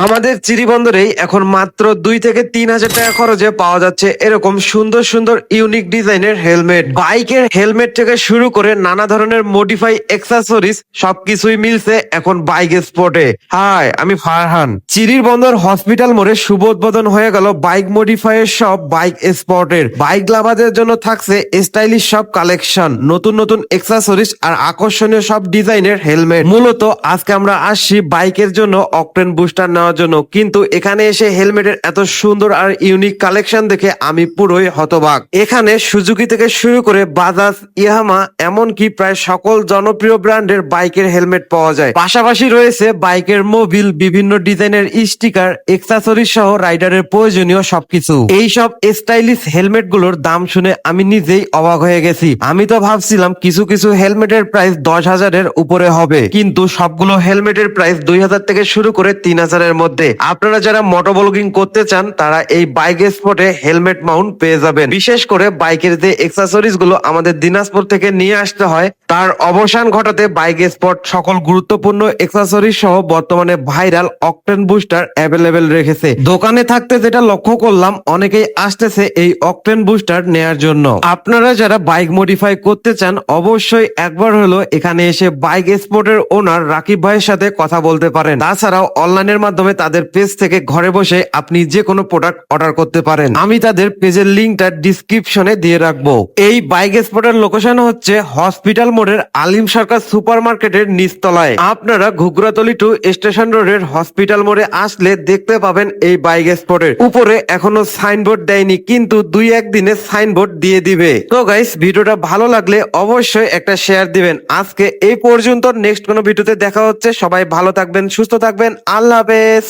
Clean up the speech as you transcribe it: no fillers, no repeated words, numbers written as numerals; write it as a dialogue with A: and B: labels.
A: আমাদের চিরিবন্দরেই এখন মাত্র 2 থেকে 3 হাজার টাকা খরচে পাওয়া যাচ্ছে এরকম সুন্দর সুন্দর ইউনিক ডিজাইনের হেলমেট। বাইকের হেলমেট থেকে শুরু করে নানা ধরনের মডিফাই অ্যাক্সেসরিজ সবকিছুই মিলছে এখন বাইক স্পটে। হাই, আমি ফারহান। চিরির বন্দর হসপিটাল মোড়ে শুভ উদ্বোধন হয়ে গেল বাইক মডিফাইয়ের সব বাইক স্পটের। বাইক লাভারদের জন্য থাকছে স্টাইলিশ সব কালেকশন, নতুন নতুন অ্যাক্সেসরিজ আর আকর্ষণীয় সব ডিজাইনের হেলমেট। মূলত আজকে আমরা আসছি বাইকের জন্য অকটেন বুস্টার নেওয়ার জন্য, কিন্তু এখানে এসে হেলমেটের এত সুন্দর আর ইউনিক কালেকশন দেখে আমি পুরোই হতবাক। এখানে সুজুকি থেকে শুরু করে বাজাজ, ইয়ামাহা এমনকি প্রায় সকল জনপ্রিয় ব্র্যান্ডের বাইকের হেলমেট পাওয়া যায়। পাশাপাশি রয়েছে বাইকের মোবিল, বিভিন্ন ডিজাইনের স্টিকার, অ্যাক্সেসরিজ সহ রাইডারের প্রয়োজনীয় সবকিছু। এই সব স্টাইলিশ হেলমেট গুলোর দাম শুনে আমি নিজেই অবাক হয়ে গেছি। আমি তো ভাবছিলাম কিছু কিছু হেলমেটের প্রাইস 10,000-এর উপরে হবে, কিন্তু সবগুলো হেলমেটের প্রাইস 2,000 থেকে শুরু করে 3,000-এর মধ্যে। আপনারা যারা মোটো ব্লগিং করতে চান তারা এই বাইক স্পটে হেলমেট মাউন্ট পেয়ে যাবেন। বিশেষ করে বাইকের যে অ্যাক্সেসরিজ গুলো আমাদের দিনাজপুর থেকে নিয়ে আসতে হয় তার অবসান ঘটাতে বাইক স্পট সকল গুরুত্বপূর্ণ অ্যাক্সেসরিজ সহ বর্তমানে ভাইরাল অকটেন বুস্টার অ্যাভেলেবেল রেখেছে। দোকানে থাকতে যেটা লক্ষ্য করলাম, অনেকেই আসতেছে এই অকটেন বুস্টার নেয়ার জন্য। আপনারা যারা বাইক মডিফাই করতে চান অবশ্যই একবার হলো এখানে এসে বাইক স্পোর্টের ওনার রাকিব ভাইয়ের সাথে কথা বলতে পারেন। তাছাড়াও অনলাইনের মাধ্যমে তাদের পেজ থেকে ঘরে বসে আপনি যে কোনো প্রোডাক্ট অর্ডার করতে পারেন। আমি তাদের পেজের লিঙ্কটা ডিসক্রিপশনে দিয়ে রাখবো। এই বাইক স্পোর্টের লোকেশন হচ্ছে হসপিটাল মোড়ের আলিম সরকার সুপার মার্কেটের নিচতলায়। আপনারা ঘুগরাতলি টু স্টেশন রোডের হসপিটাল মোড়ে আসলে দেখতে পাবেন এই বাইক স্পোর্টের উপরে এখনো সাইনবোর্ড দেয়নি, কিন্তু 2-1 দিনে সাইনবোর্ড দিয়ে দিবে। তো গাইস, ভিডিওটা ভালো লাগলে অবশ্যই একটা শেয়ার দিবেন। আজকে এই পর্যন্ত, নেক্সট কোনো ভিডিওতে দেখা হচ্ছে। সবাই ভালো থাকবেন, সুস্থ থাকবেন, আল্লাহ হাফেজ।